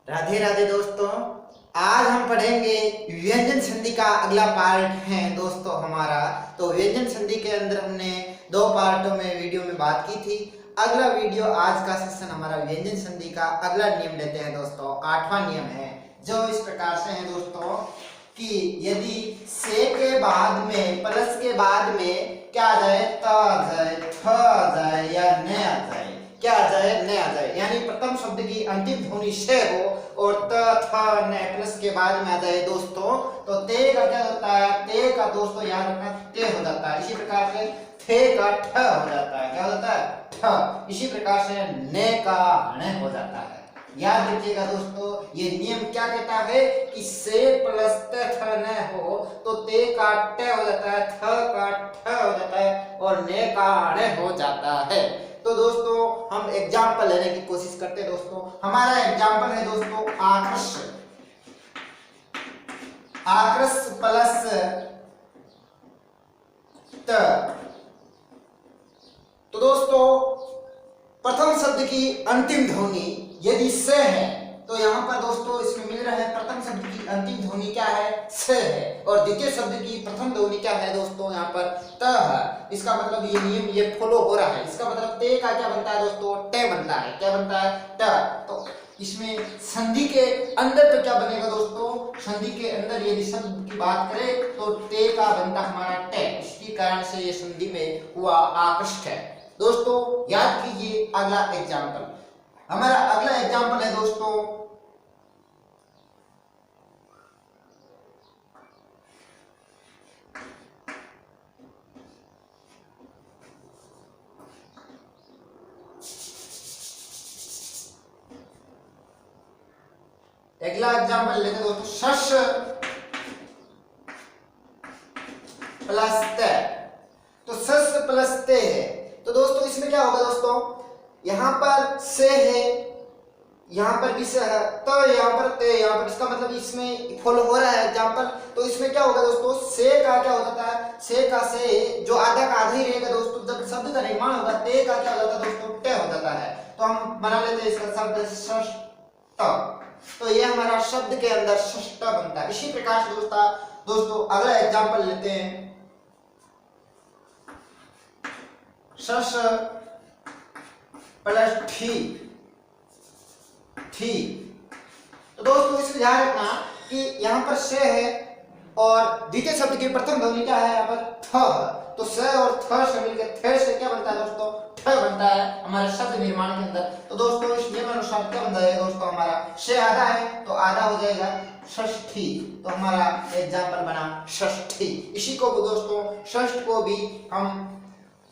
राधे राधे दोस्तों। आज हम पढ़ेंगे व्यंजन संधि का अगला पार्ट है दोस्तों हमारा। तो व्यंजन संधि के अंदर हमने दो पार्टों में वीडियो में बात की थी। अगला वीडियो आज का सेशन हमारा व्यंजन संधि का अगला नियम लेते हैं दोस्तों। 8वां नियम है जो इस प्रकार से है दोस्तों कि यदि से के बाद में प्लस के बाद में क्या आ जाए, त आ जाए, थ आ जाए या न आ जाए, क्या आ जाए, न आ जाए, यानी प्रथम शब्द की अंतिम ध्वनि से हो और त थ न प्लस के बाद में आ जाए दोस्तों, तो ते का क्या होता है, ते का दोस्तों याद रखना ते हो जाता है। इसी प्रकार से थे का ठ हो जाता है, क्या हो जाता है, ठ। इसी प्रकार से न का ण हो जाता है। याद रखिएगा दोस्तों, ये नियम क्या कहता है कि से प्लस त थ न हो तो ते का ट हो जाता है, थ का ठ हो जाता है और न का ण हो जाता है। तो दोस्तों हम एग्जाम्पल लेने की कोशिश करते हैं दोस्तों। हमारा एग्जाम्पल है दोस्तों आकृष। आकृष प्लस त। तो दोस्तों प्रथम शब्द की अंतिम ध्वनि यदि स है तो यहाँ पर दोस्तों इसमें मिल रहा है प्रथम शब्द की अंतिम ध्वनि क्या है, स है, और द्वितीय शब्द की प्रथम ध्वनि क्या है दोस्तों, यहाँ पर त है। इसका मतलब ये नियम ये फॉलो हो रहा है। इसका मतलब ते का क्या बनता है दोस्तों, टे बनता है, क्या बनता है, ट। तो इसमें संधि के अंदर तो क्या बनेगा दोस्तों, संधि के अंदर यदि शब्द की बात करें तो ते का बनता हमारा टे। इसी कारण से ये संधि में हुआ आकृष्ट है दोस्तों। याद कीजिए अगला एग्जाम्पल। हमारा अगला एग्जाम्पल है दोस्तों लेते दोस्तों शश प्लस ते। तो सस प्लस ते है तो दोस्तों इसमें क्या होगा दोस्तों, यहां पर से है, यहाँ पर भी से है, तो यहाँ पर ते, यहाँ पर, इसका मतलब इसमें फॉलो हो रहा है एग्जाम्पल। तो इसमें क्या होगा दोस्तों, से का क्या हो जाता है, से का से जो आधा का आधा ही रहेगा दोस्तों। जब शब्द का निर्माण होगा ते का क्या हो जाता है दोस्तों, टे हो जाता है। तो हम बना लेते हैं इसका शब्द षष्ठ। तो ये हमारा शब्द के अंदर षष्ठ बनता है। इसी प्रकार से दोस्तों अगला एग्जाम्पल लेते हैं शश प्लस ठी। तो दोस्तों इसमें ध्यान रखना कि यहाँ पर से है और द्वितीय शब्द की प्रथम ध्वनि क्या है, यहाँ पर थ। तो स और थ से मिलकर थे से क्या बनता है दोस्तों, ठ बनता है हमारे शब्द निर्माण के अंदर। तो दोस्तों इस नियम अनुसार क्या बन जाएगा दोस्तों, हमारा से आधा है तो आधा हो जाएगा षष्ठी। तो हमारा एग्जाम्पल बना षष्ठी। इसी को दोस्तों षष्ठ को भी हम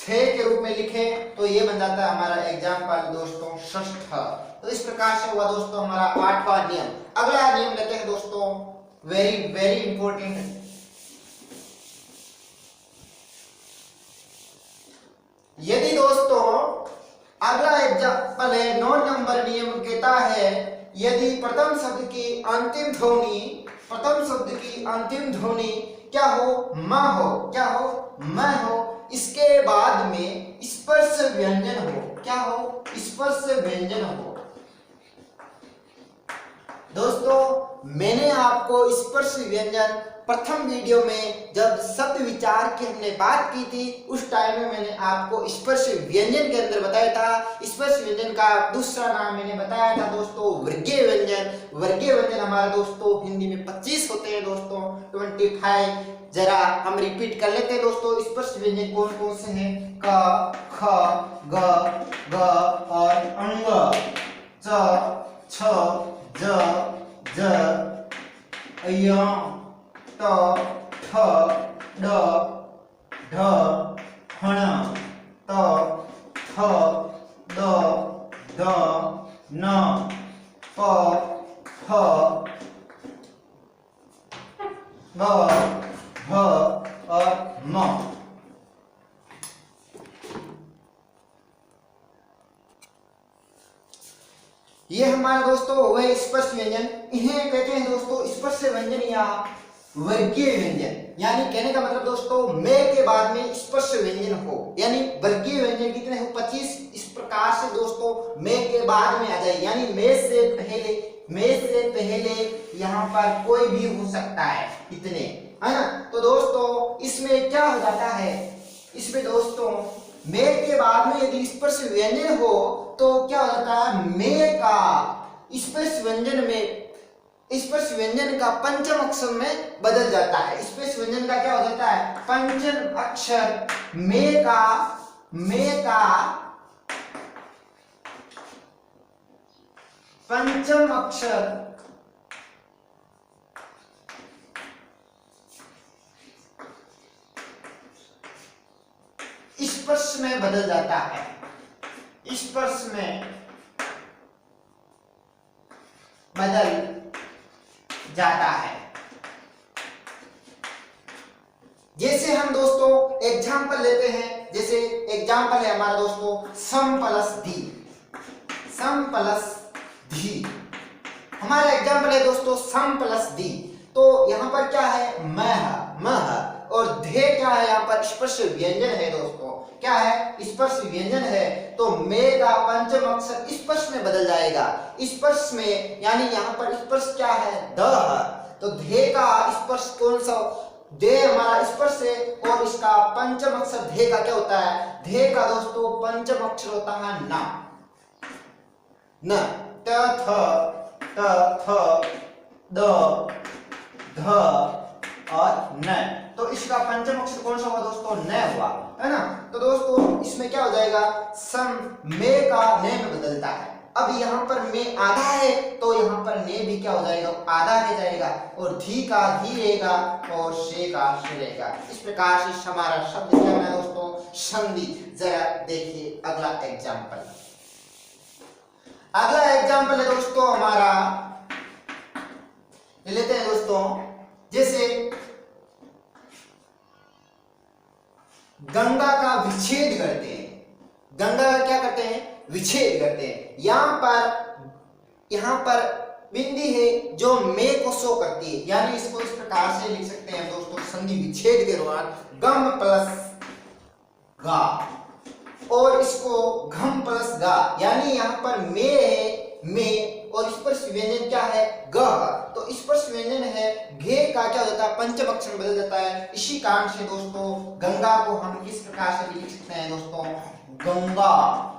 थे के रूप में लिखें तो ये बन जाता है हमारा एग्जाम्पल दोस्तों षष्ठ। तो इस प्रकार से हुआ दोस्तों हमारा 8वां नियम। अगला नियम लेते हैं दोस्तों, वेरी वेरी इंपॉर्टेंट। यदि दोस्तों अगला एग्जाम्पल है 9 नंबर नियम कहता है यदि प्रथम शब्द की अंतिम ध्वनि क्या हो, म हो, क्या हो, म हो, इसके बाद में स्पर्श व्यंजन हो, क्या हो, स्पर्श व्यंजन हो। दोस्तों मैंने आपको स्पर्श व्यंजन प्रथम वीडियो में जब शब्द विचार की हमने बात की थी उस टाइम में मैंने आपको स्पर्श व्यंजन के अंदर बताया था। स्पर्श व्यंजन का दूसरा नाम मैंने बताया था दोस्तों वर्गीय व्यंजन। वर्गीय व्यंजन हमारा दोस्तों हिंदी में 25 होते हैं दोस्तों, 25। जरा हम रिपीट कर लेते हैं दोस्तों। स्पर्श व्यंजन कौन कौन से हैं, क, ख, ग, ग और अंग, च, छ, ज, ज, य, त, ठ, ड, ढ, हण, त, थ, द, ध, न, प, फ, ब, भ और म। ये हमारा दोस्तों हुए स्पर्श व्यंजन। इन्हें कहते हैं दोस्तों स्पर्श व्यंजन या वर्गीय व्यंजन, यानी कहने का मतलब दोस्तों में के बाद में स्पर्श व्यंजन हो, यानी वर्गीय व्यंजन कितने हो 25। इस प्रकार से दोस्तों में के बाद में आ जाए, यानी में से पहले यहाँ पर कोई भी हो सकता है, इतने, है ना। तो दोस्तों इसमें क्या हो जाता है, इसमें दोस्तों में के बाद में यदि स्पर्श व्यंजन हो तो क्या हो जाता है, में का स्पर्श व्यंजन का पंचम अक्षर में बदल जाता है। स्पर्श व्यंजन का क्या हो जाता है, पंचम अक्षर में का पंचम अक्षर स्पर्श में बदल जाता है, स्पर्श में बदल जाता है। जैसे हम दोस्तों एग्जाम्पल लेते हैं, जैसे एग्जाम्पल है हमारा दोस्तों सम प्लस धी, हमारा एग्जाम्पल है दोस्तों सम प्लस दी। तो यहाँ पर क्या है, मह और धे क्या है, यहाँ पर स्पर्श व्यंजन है दोस्तों, क्या है, स्पर्श व्यंजन है। तो में का पंचम अक्षर स्पर्श में बदल जाएगा, स्पर्श में, यानी यहाँ पर स्पर्श क्या है, द है। तो धे का स्पर्श कौन सा, दे हमारा स्पर्श है, और इसका पंचम अक्षर धे का क्या होता है, धे का दोस्तों पंचम अक्षर होता है न, त थ द ध और न। तो इसका पंचम अक्षर कौन सा हुआ दोस्तों, न हुआ, है ना। तो दोस्तों इसमें क्या हो जाएगा, सम में का ने में बदलता है। अब यहाँ पर में आधा है तो यहाँ पर ने भी क्या हो जाएगा, आधा रह जाएगा, और धी का धी रहेगा और शे का शे रहेगा। इस प्रकार से हमारा शब्द क्या बना दोस्तों, संधि। जरा देखिए अगला एग्जाम्पल, अगला एग्जाम्पल है दोस्तों हमारा, लेते हैं दोस्तों, जैसे गंगा का विच्छेद करते हैं, गंगा का क्या करते हैं, विच्छेद करते हैं। यहाँ पर बिंदी है जो में को शो करती है, यानी इसको इस प्रकार से लिख सकते हैं दोस्तों, संधि विच्छेद के दौरान गम प्लस गा, और इसको घम प्लस गा, यानी यहाँ पर में है, में और स्पर्श व्यंजन क्या है, ग। तो स्पर्श व्यंजन है घे का क्या होता है, पंचम अक्षर बदल जाता है। इसी कारण से दोस्तों गंगा को हम किस प्रकार से लिख सकते हैं दोस्तों, गंगा।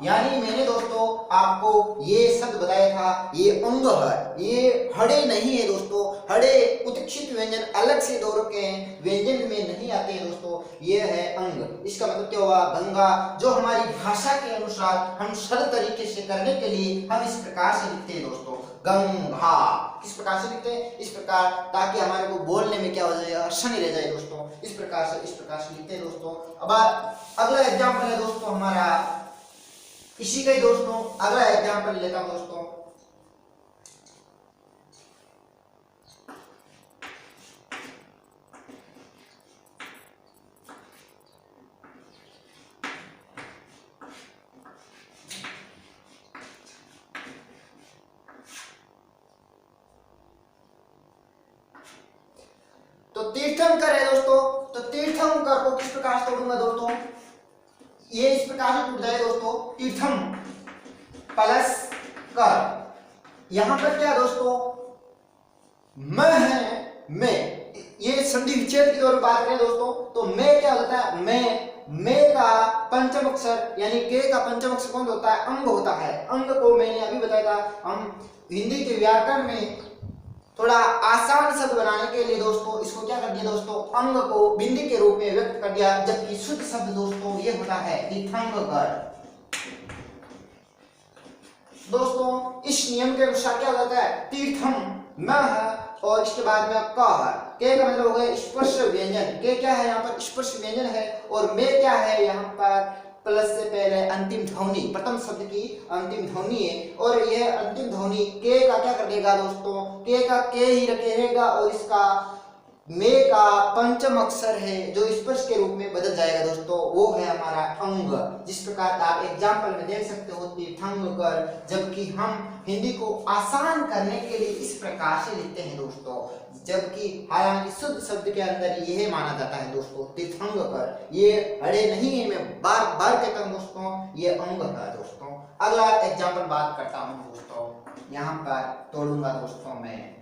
यानी मैंने दोस्तों आपको ये शब्द बताया था, ये अंग है, ये हड़े नहीं है दोस्तों, हड़े उत्क्षिप्त व्यंजन अलग से दो के हैं, व्यंजन में नहीं आते हैं दोस्तों, ये है अंग। इसका मतलब क्या हुआ, गंगा, जो हमारी भाषा के अनुसार हम सरल तरीके से करने के लिए हम इस प्रकार से लिखते हैं दोस्तों, गंगा। किस प्रकार से लिखते हैं, इस प्रकार, ताकि हमारे को बोलने में क्या हो जाएगा, आसानी रह जाए दोस्तों। इस प्रकार से लिखते हैं दोस्तों। अब अगला एग्जाम्पल है दोस्तों हमारा इसी का ही दोस्तों, अगला एग्जाम्पल लेता हूं दोस्तों, तो तीर्थंकर है दोस्तों। तो तीर्थंकर को किस प्रकार से तोड़ूंगा दोस्तों, ये इस प्रकार से टूट जाए दोस्तों, तीर्थम प्लस कर। यहां पर क्या दोस्तों, म है, में, ये संधि विच्छेद की दौरान बात करें दोस्तों, तो में क्या होता है, में का पंचम अक्षर, यानी के का पंचम अक्षर कौन होता है, अंग होता है। अंग को मैंने अभी बताया था, हम हिंदी के व्याकरण में थोड़ा आसान शब्द बनाने के लिए दोस्तों इसको क्या कर दिया दोस्तों, अंग को बिंदी के रूप में व्यक्त कर दिया, जबकि शुद्ध शब्द दोस्तों ये होता है तीर्थंकर। दोस्तों इस नियम के अनुसार क्या होता है, तीर्थम न है और इसके बाद में क है, के का मतलब हो गया स्पर्श व्यंजन, के क्या है यहाँ पर स्पर्श व्यंजन है, और में क्या है यहाँ पर प्लस से पहले अंतिम ध्वनि, प्रथम शब्द की अंतिम ध्वनि है, और यह अंतिम ध्वनि के का क्या कर देगा दोस्तों, के का के ही रहेगा और इसका मे का पंचम अक्षर है जो स्पर्श के रूप में बदल जाएगा दोस्तों, वो है हमारा अंग। जिस प्रकार आप एग्जाम्पल में देख सकते हो तीर्थंग कर, जबकि हम हिंदी को आसान करने के लिए इस प्रकार से लिखते हैं दोस्तों, जबकि हालांकि शुद्ध शब्द के अंदर यह माना जाता है दोस्तों तीर्थंग कर, ये अड़े नहीं है, मैं बार बार कहता हूँ दोस्तों, ये अंग है दोस्तों। अगला एग्जाम्पल बात करता हूँ दोस्तों, यहाँ पर तोड़ूंगा दोस्तों मैं,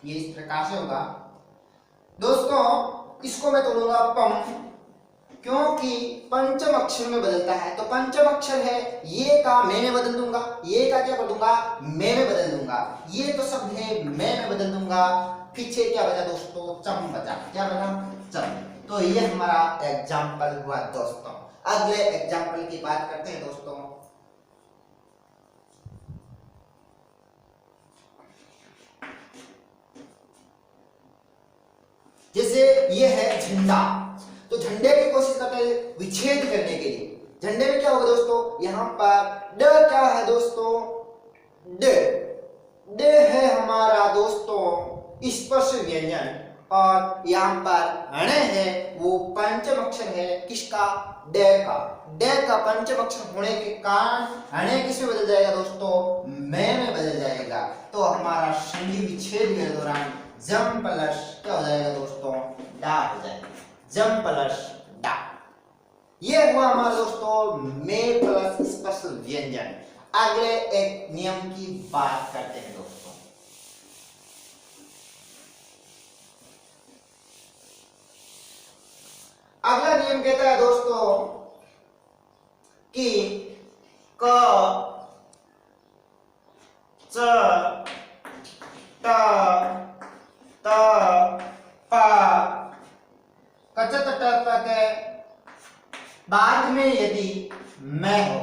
ये इस प्रकार से होगा दोस्तों, इसको मैं तोड़ूंगा पम, क्योंकि पंचम अक्षर में बदलता है, तो पंचम अक्षर है ये का मैं में बदल दूंगा, ये का क्या कर दूंगा मैं में बदल दूंगा, ये तो शब्द है मैं में बदल दूंगा, पीछे क्या बचा दोस्तों चम बचा, क्या बचा चम। तो ये हमारा एग्जाम्पल हुआ दोस्तों। अगले एग्जाम्पल की बात करते हैं दोस्तों, जैसे ये है झंडा, तो झंडे की कोशिश करते हैं विच्छेद करने के लिए। झंडे में क्या होगा दोस्तों, यहाँ पर ड क्या है दोस्तों, ड, ड है हमारा दोस्तों स्पर्श व्यंजन, और यहाँ पर अणे है वो पंचम अक्षर है किसका, ड का। ड का पंचम अक्षर होने के कारण अणे किस में बदल जाएगा दोस्तों, मैं में बदल जाएगा। तो हमारा संधि विच्छेद के दौरान जम प्लस क्या हो जाएगा दोस्तों, डा हो जाएगा, जम प्लस डा। ये हुआ हमारा दोस्तों मे प्लस स्पर्श व्यंजन। अगले एक नियम की बात करते हैं दोस्तों, अगला नियम कहता है दोस्तों कि क च ट त प, कचत ट के बाद में यदि मैं हो,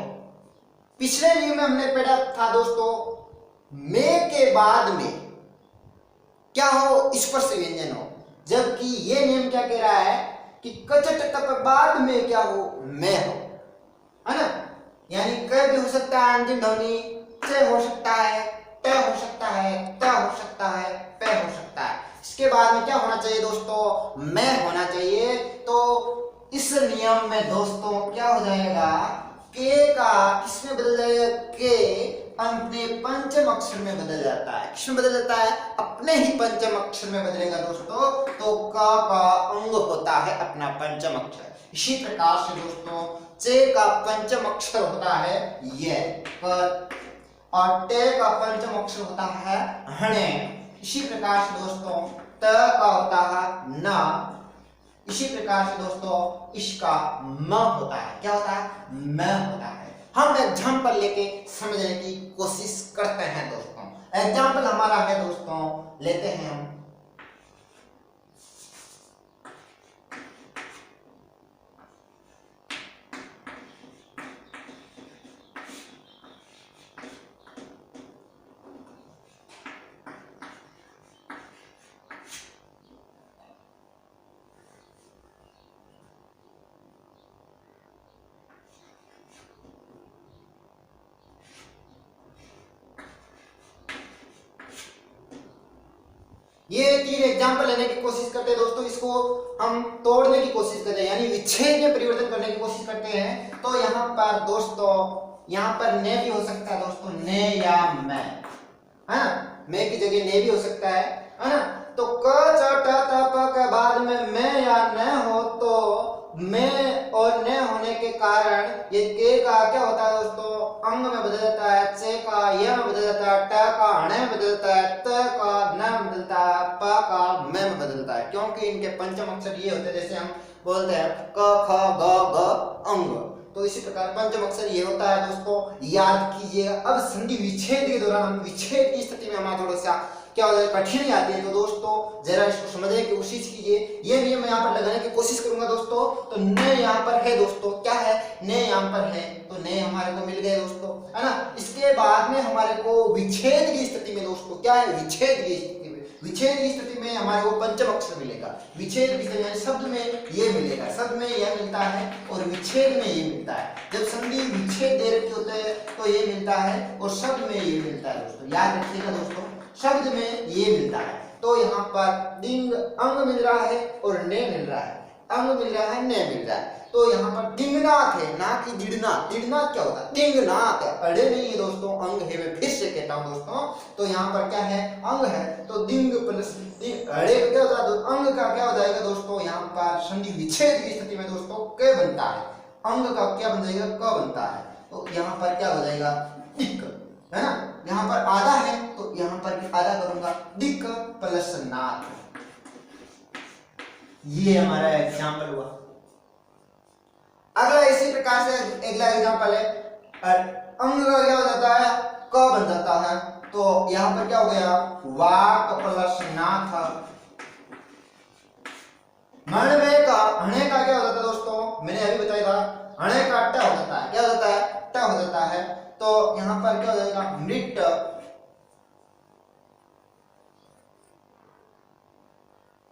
पिछले नियम में हमने पढ़ा था दोस्तों मैं के बाद में क्या हो, स्पर्श व्यंजन हो, जबकि ये नियम क्या कह रहा है कि कचट तक बाद में क्या हो, मैं हो, है ना। यानी क भी हो सकता है अंतिम ध्वनि, च हो सकता है, ट हो सकता है, त हो सकता है, प हो सकता है। इसके बाद में क्या होना चाहिए दोस्तों, मैं होना चाहिए। तो इस नियम में दोस्तों क्या हो जाएगा, के का किसमें बदल जाएगा, के अपने पंचम अक्षर में बदल जाता है। किसमें बदल जाता है, अपने ही पंचम अक्षर में बदलेगा दोस्तों। तो का अंग होता है अपना पंचम अक्षर। इसी प्रकार से दोस्तों चे का पंचम अक्षर होता है ये क, और टे का पंचम अक्षर होता है हणे। इसी प्रकार से दोस्तों त का होता है न, इसी प्रकार से दोस्तों इसका म होता है, क्या होता है, म होता है। हम एग्जाम्पल लेके समझने की कोशिश करते हैं दोस्तों। एग्जाम्पल हमारा है दोस्तों, लेते हैं हम, ये तीन एग्जाम्पल लेने की कोशिश करते हैं दोस्तों, इसको हम तोड़ने की कोशिश करते हैं, यानी विच्छेद में परिवर्तन करने की कोशिश करते हैं। तो यहाँ पर दोस्तों, यहाँ पर ने भी हो सकता है दोस्तों, ने या मैं, है ना, मैं की जगह ने भी हो सकता है ना। तो क च ट त प के बाद में मैं या न हो, तो मैं और न होने के कारण ये के का क्या होता है दोस्तों, अंग में बदल जाता है, चे का य में बदल जाता है, ट का अण में बदलता है, त का न में बदलता है, प का म में बदलता है, क्योंकि इनके पंचम अक्षर ये होते हैं, जैसे हम बोलते हैं क ख ग घ अंग। तो इसी प्रकार पंचम अक्षर ये होता है दोस्तों, याद कीजिएगा। अब संधि विच्छेद के दौरान हम विच्छेद की स्थिति में हमारा थोड़ा सा क्या होता है, कठिनाई आती है। तो दोस्तों जरा इसको समझने की कोशिश कीजिए। ये नियम मैं यहाँ पर लगाने की कोशिश करूंगा दोस्तों। तो ने यहाँ पर है दोस्तों, क्या है, ने यहाँ पर है, तो ने हमारे को मिल गए दोस्तों, है ना। इसके बाद में हमारे को विच्छेद की स्थिति में दोस्तों क्या है, विच्छेद की स्थिति में, विच्छेद की स्थिति में हमारे को पंचम अक्षर मिलेगा। विच्छेद की स्थिति में शब्द में ये मिलेगा, शब्द में यह मिलता है और विच्छेद में ये मिलता है। जब संधि विच्छेद दे रखी होते हैं तो ये मिलता है और शब्द में ये मिलता है दोस्तों, याद रखिएगा दोस्तों। शब्द में ये मिलता है। तो यहाँ पर दिंग अंग मिल रहा है और ने मिल रहा है, अंग मिल रहा है, ने मिल रहा है। तो यहाँ पर दिंगनाथ है, ना कि दिड़नाथ। दिड़नाथ क्या होता है? दिंगनाथ है, अड़े नहीं है दोस्तों, अंग है। मैं फिर से कहता हूँ दोस्तों, तो यहाँ पर क्या है? अंग है। तो दिंग प्लस अड़े का क्या होता है? अंग का क्या हो जाएगा दोस्तों? यहाँ पर संधि विच्छेद की स्थिति में दोस्तों क बनता है, अंग का क्या बन जाएगा? क बनता है। तो यहाँ पर क्या हो जाएगा? दिक्क, है ना। यहाँ पर आधा है तो यहाँ पर भी आधा करूंगा, दिक्क प्लस नाथ। ये हमारा एग्जाम्पल हुआ। अगला इसी प्रकार से अगला एग्जाम्पल है, अंग का क्या हो जाता है? क बन जाता है। तो यहाँ पर क्या हो गया? वाक प्लस नाथ। मणवे का हणे का क्या हो जाता है दोस्तों? मैंने अभी बताया था, हणे का ट हो जाता है। क्या हो जाता है? ट हो जाता है। तो यहाँ पर क्या हो जाएगा? मृत,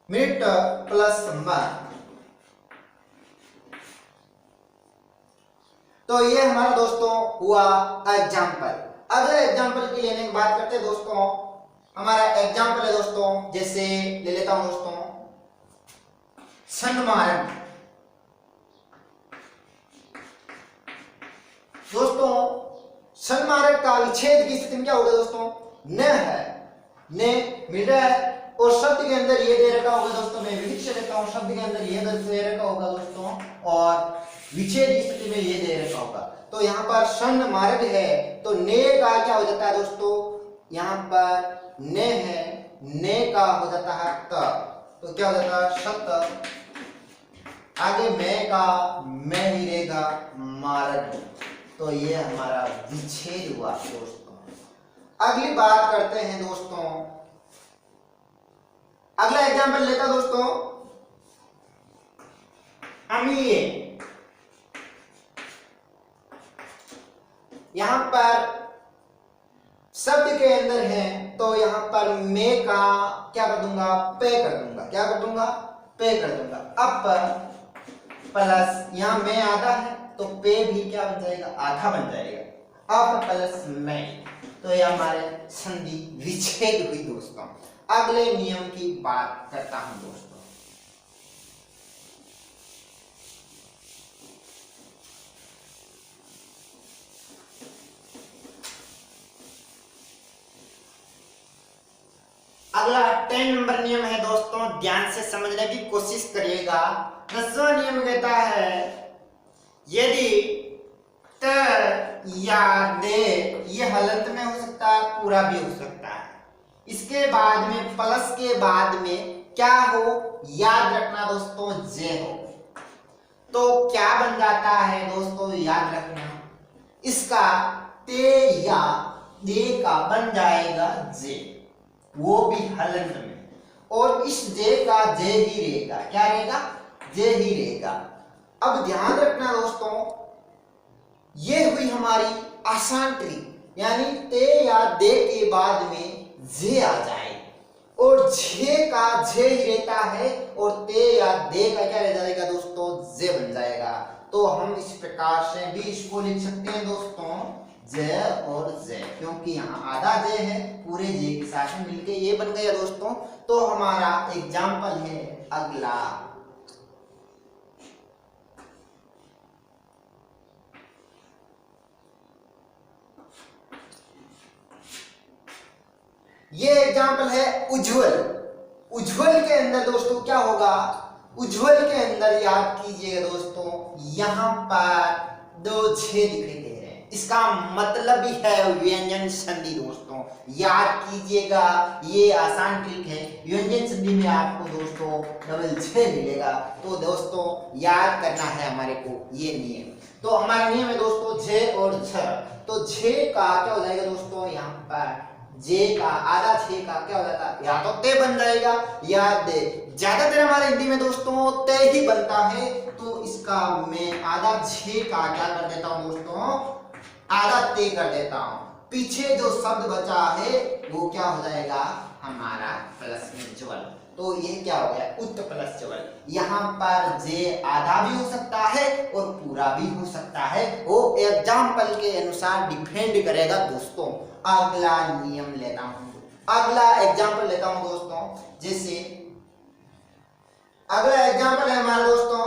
मृत प्लस मर। तो ये हमारा दोस्तों हुआ एग्जाम्पल। अगले एग्जाम्पल की लेने की बात करते हैं दोस्तों। हमारा एग्जाम्पल है दोस्तों, जैसे ले लेता हूं दोस्तों, सन्मार्ग। दोस्तों सन्मार्ग का विच्छेद की स्थिति में क्या होगा दोस्तों? न है, ने मिल रहा है और शब्द के अंदर ये दे रखा होगा दोस्तों। मैं विलिख से देता हूं, शब्द के अंदर ये दे रखा होगा दोस्तों और विच्छेद की स्थिति में ये दे रखा होगा। तो यहाँ पर सन मार्ग है तो ने का क्या हो जाता है दोस्तों? यहाँ पर ने है, ने का हो जाता है त, तो क्या हो जाता है? सत। आगे मैं का मैं ही रहेगा मार्ग। तो ये हमारा विच्छेद हुआ दोस्तों। अगली बात करते हैं दोस्तों, अगला एग्जाम्पल लेता दोस्तों, अमीर। यहां पर शब्द के अंदर है तो यहां पर मैं का क्या कर दूंगा? पे कर दूंगा। क्या कर दूंगा? पे कर दूंगा। अब प्लस यहां मैं आधा है तो पे भी क्या बन जाएगा? आधा बन जाएगा। अब प्लस मैं, तो ये हमारे संधि विच्छेद हुई दोस्तों। अगले नियम की बात करता हूं दोस्तों। अगला 10 नंबर नियम है दोस्तों, ध्यान से समझने की कोशिश करिएगा। 10वां नियम कहता है, यदि त या दे, ये हलंत में हो सकता है, पूरा भी हो सकता है। इसके बाद में प्लस के बाद में क्या हो? याद रखना दोस्तों, जे हो। तो क्या बन जाता है दोस्तों? याद रखना, इसका ते या दे का बन जाएगा जे, वो भी हलंत में। और इस जे का जे ही रहेगा। क्या रहेगा? जे ही रहेगा। अब ध्यान रखना दोस्तों, ये हुई हमारी आसान ट्रिक, यानी ते या दे के बाद में जे आ जाए और जे का जे ही रहता है और ते या दे का क्या रह जाएगा दोस्तों? जे बन जाएगा। तो हम इस प्रकार से भी इसको लिख सकते हैं दोस्तों, जे और जे, क्योंकि यहाँ आधा जे है, पूरे जे के साथ में मिलके ये बन गया दोस्तों। तो हमारा एग्जाम्पल है अगला, ये एग्जाम्पल है उज्जवल। उज्जवल के अंदर दोस्तों क्या होगा? उज्जवल के अंदर याद कीजिएगा दोस्तों, यहां पर दो छेद दिखाई दे रहे हैं, इसका मतलब ही है व्यंजन संधि दोस्तों। याद कीजिएगा, ये आसान ट्रिक है। व्यंजन संधि में आपको दोस्तों डबल छेद मिलेगा। तो दोस्तों याद करना है हमारे को ये नियम। तो हमारा नियम है दोस्तों जे और छ। तो जे का क्या हो जाएगा दोस्तों? यहाँ पर जे का आधा छे का क्या हो जाता है? या तो ते बन जाएगा या दे। ज्यादातर हमारे हिंदी में दोस्तों ते ही बनता है, तो इसका मैं आधा छे का क्या कर देता हूं दोस्तों? आधा ते कर देता हूं। पीछे जो शब्द बचा है वो क्या हो जाएगा? हमारा प्लस में ज्वल। तो ये क्या हो गया? उत प्लस ज्वल। यहाँ पर जे आधा भी हो सकता है और पूरा भी हो सकता है, वो एग्जाम्पल के अनुसार डिपेंड करेगा दोस्तों। अगला नियम लेता हूं। अगला एग्जाम्पल लेता हूं दोस्तों, जैसे अगला एग्जाम्पल है हमारा दोस्तों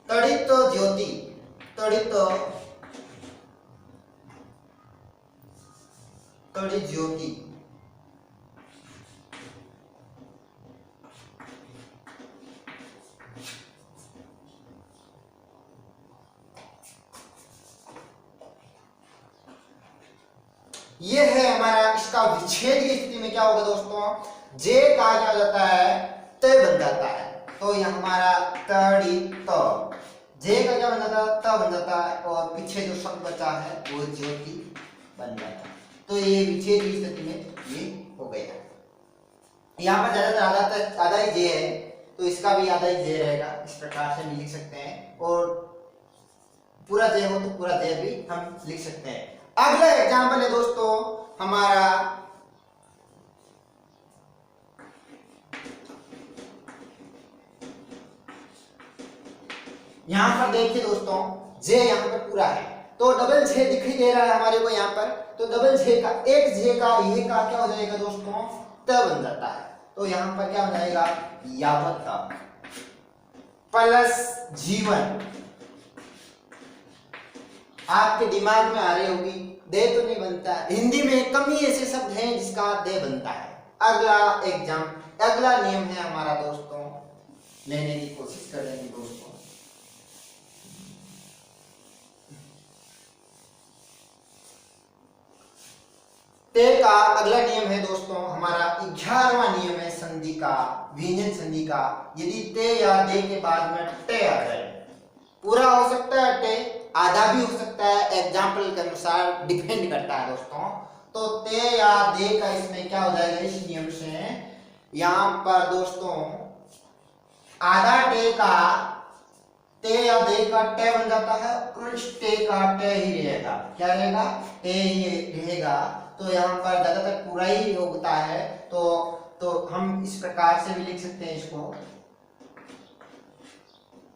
तड़ित ज्योति। तड़ित ज्योति। ये है हमारा, इसका विच्छेद की स्थिति में क्या होगा दोस्तों, जे का क्या हो जाता है, त बन जाता है। तो ये हमारा तड़ित, जे का क्या बन जाता है, त बन जाता है, और पीछे जो शब्द बचा है वो ज्योति बन जाता है। तो ये विच्छेद की स्थिति में ये हो गया। यहाँ पर ज्यादातर आधा ही जे है, तो इसका भी आधा ही जे रहेगा, इस प्रकार से भी लिख सकते हैं, और पूरा जे हो तो पूरा जे भी हम लिख सकते हैं। अगला एग्जाम्पल है दोस्तों हमारा यहां पर देखिए दोस्तों, जे यहां पर पूरा है, तो डबल जे दिखाई दे रहा है हमारे को यहां पर, तो डबल जे का एक जे का ये का क्या हो जाएगा दोस्तों, त बन जाता है। तो यहां पर क्या हो जाएगा, यावत प्लस जीवन। आपके दिमाग में आ रही होगी, दे तो नहीं बनता, हिंदी में कम ही ऐसे शब्द हैं जिसका दे बनता है। अगला नियम है हमारा दोस्तों, लेने की कोशिश करेंगे दोस्तों। ते का अगला नियम है दोस्तों हमारा 11वां नियम है संधि का, व्यंजन संधि का। यदि ते या दे के बाद में टे आ जाए, पूरा हो सकता है टे, आधा भी हो सकता है, एग्जाम्पल के अनुसार डिपेंड करता है दोस्तों। तो ते या दे का इसमें क्या हो जाएगा, इस नियम से यहां पर दोस्तों आधा टे का ते या दे का टे बन जाता है, और इस टे का टे ही रहेगा, क्या रहेगा, टे ही रहेगा। तो यहाँ पर ज्यादातर पूरा ही होता है, तो हम इस प्रकार से भी लिख सकते हैं इसको,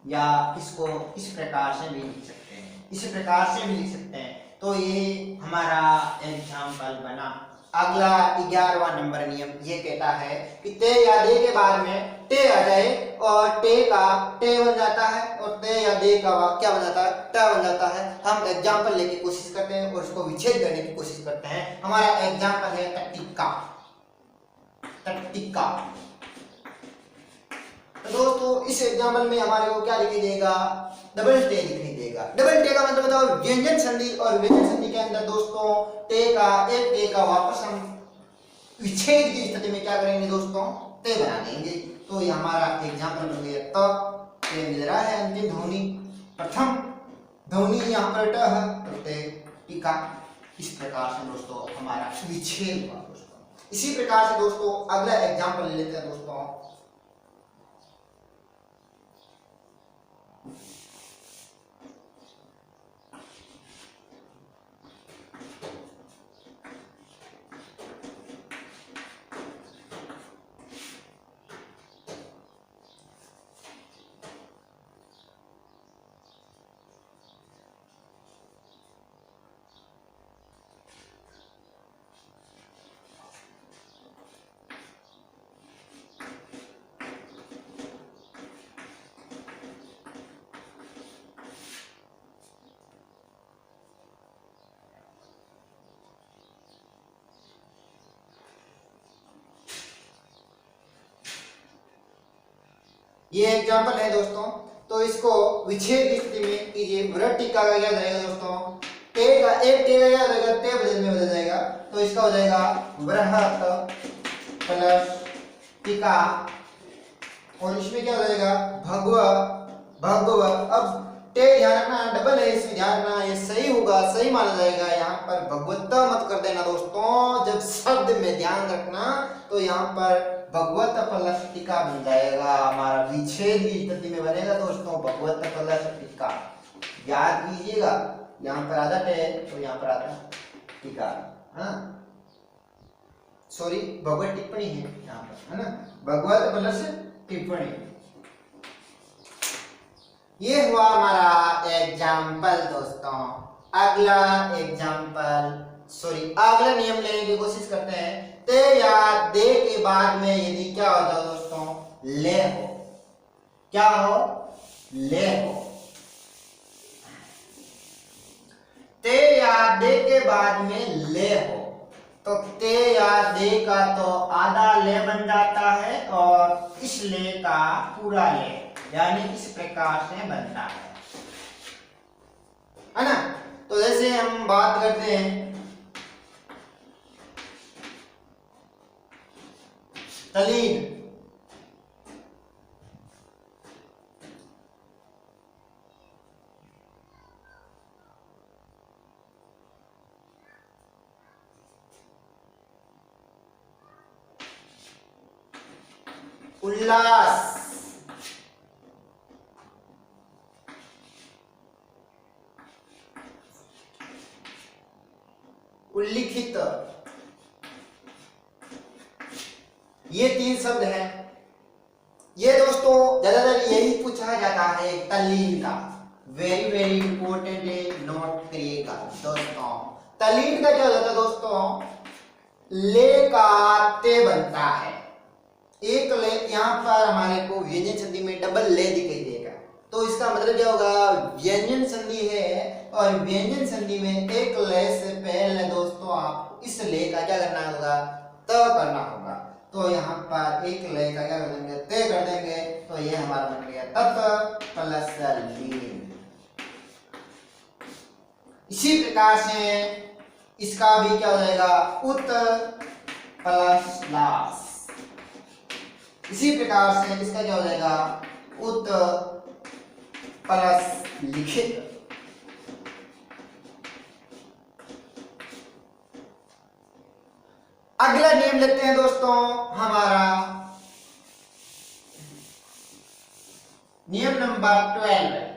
या इसको इस प्रकार से भी लिख सकते हैं, इस प्रकार से भी लिख सकते हैं। तो ये हमारा एग्जाम्पल बना। अगला 11वां नंबर नियम ये कहता है कि ते या दे के बाद में टे आ जाए, और टे का टे बन जाता है, और ते या दे का क्या बन जाता है, ट बन जाता है। हम एग्जाम्पल लेके कोशिश करते हैं और उसको विच्छेद करने की कोशिश करते हैं। हमारा एग्जाम्पल है टट्टिका। टट्टिका। तो दोस्तों इस एग्जाम्पल में हमारे को क्या दिखाई देगा, डबल टे दिखाई देगा। डबल टे का मतलब बताओ व्यंजन संधि, और व्यंजन संधि के अंदर दोस्तों टे का एक टे का वापस हम विच्छेद की स्थिति में क्या करेंगे दोस्तों, ते बना देंगे। तो ये हमारा एग्जाम्पल बन गया। त ते मिल रहा है अंतिम ध्वनि, प्रथम ध्वनि यहाँ पर ट है, तो ते टिका। इस प्रकार से दोस्तों हमारा विच्छेद हुआ दोस्तों। इसी प्रकार से दोस्तों अगला एग्जाम्पल ले लेते हैं दोस्तों। ये एग्जाम्पल है दोस्तों, तो इसको विच्छेद की स्थिति में कीजिए। वृहत टीका का क्या रहेगा दोस्तों, टे का एक टे का क्या रहेगा, टे बदल जाएगा, तो इसका हो जाएगा वृहत प्लस टीका, और इसमें क्या हो जाएगा भगव। भगव अब टे ध्यान रखना डबल है, इसमें ध्यान रखना ये सही होगा, सही माना जाएगा। यहाँ पर भगवत्ता मत कर देना दोस्तों, जब शब्द में ध्यान रखना, तो यहाँ पर भगवत प्लस टीका बन जाएगा, हमारा विच्छेद की स्थिति में बनेगा दोस्तों भगवत प्लस टीका। याद कीजिएगा, यहाँ पर आधा टे तो यहाँ पर आधा टीका, हाँ सॉरी भगवत टिप्पणी है यहाँ पर, है ना, भगवत प्लस टिप्पणी। ये हुआ हमारा एग्जाम्पल दोस्तों। अगला अगला नियम लेने की कोशिश करते हैं। ते या दे के बाद में यदि क्या हो जाए दोस्तों, ले हो, क्या हो, ले हो। ते या दे के बाद में ले हो तो ते या दे का तो आधा ले बन जाता है और इस ले का पूरा ले, यानी इस प्रकार से बनता है ना। तो जैसे हम बात करते हैं तलीन, उल्लास, उल्लिखित, ये 3 शब्द हैं। ये दोस्तों ज्यादातर यही पूछा जाता है तल्लीन का। वेरी वेरी इंपॉर्टेंट है, नोट करिएगा दोस्तों। तल्लीन का क्या हो जाता है दोस्तों, ले का ते बनता है। एक ले, यहाँ पर हमारे को व्यंजन संधि में डबल ले दिखाई देगा, तो इसका मतलब क्या होगा, व्यंजन संधि है और व्यंजन संधि में एक ले से पहले दोस्तों आपको इस ले का क्या करना होगा, त करना होगा। तो यहाँ पर एक ले का क्या कर देंगे, ते कर देंगे, तो ये हमारा बन गया तत प्लस लीन। इसी प्रकार से इसका भी क्या हो जाएगा, उत प्लस लास। इसी प्रकार से इसका क्या हो जाएगा, उत प्लस लिखित। अगला नियम लेते हैं दोस्तों हमारा नियम नंबर 12।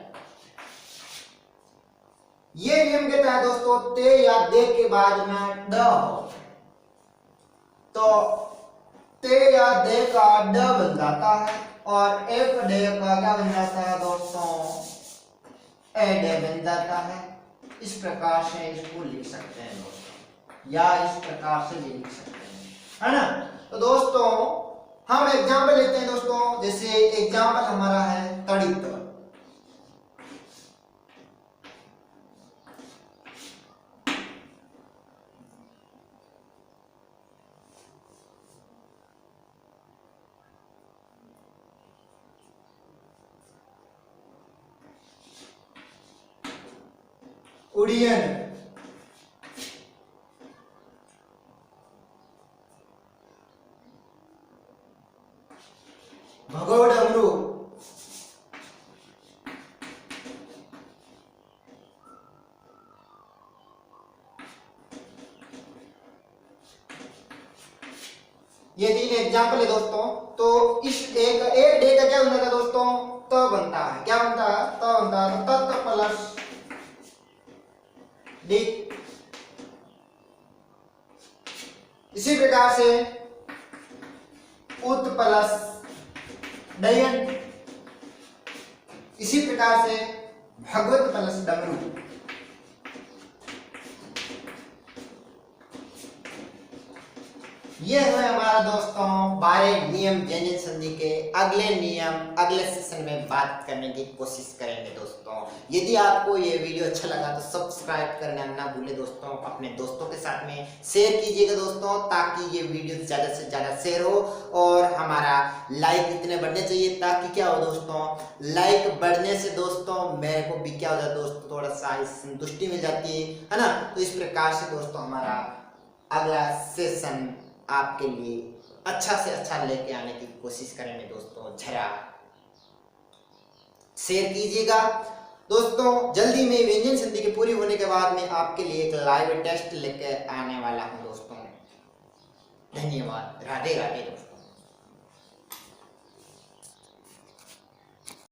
ये नियम कहता है दोस्तों, ते या दे के बाद में ड हो तो ते या दे का ड बन जाता है और एक डे का क्या बन जाता है दोस्तों, ए डे बन जाता है। इस प्रकार से इसको लिख सकते हैं दोस्तों, या इस प्रकार से भी लिख सकते हैं, है ना। तो दोस्तों हम एग्जाम्पल लेते हैं दोस्तों, जैसे एग्जाम्पल हमारा है तड़ित। उड़ियन, भगोड़मरू, ये 3 एग्जाम्पल है दोस्तों। तो इस एक डे का क्या बनता है दोस्तों, त बनता है। क्या बनता है, त बनता है। तो तत् प्लस डी। इसी प्रकार से उत प्लस डयन। इसी प्रकार से भगवत प्लस डमरू। ये है हमारा दोस्तों 12 नियम व्यंजन संधि के। अगले नियम अगले सेशन में बात करने की कोशिश करेंगे दोस्तों। यदि आपको ये वीडियो अच्छा लगा तो सब्सक्राइब करना ना भूलें दोस्तों। अपने दोस्तों के साथ में शेयर कीजिएगा दोस्तों, ताकि ये वीडियो ज़्यादा से ज़्यादा शेयर हो और हमारा लाइक इतने बढ़ने चाहिए, ताकि क्या हो दोस्तों, लाइक बढ़ने से दोस्तों मेरे को भी क्या हो जाता है दोस्तों, थोड़ा सा संतुष्टि मिल जाती है ना। तो इस प्रकार से दोस्तों हमारा अगला सेशन आपके लिए अच्छा से अच्छा लेके आने की कोशिश करेंगे दोस्तों। जरा शेयर कीजिएगा दोस्तों। जल्दी में व्यंजन संधि के पूरी होने के बाद में आपके लिए एक लाइव टेस्ट लेकर आने वाला हूं दोस्तों। धन्यवाद। राधे राधे दोस्तों।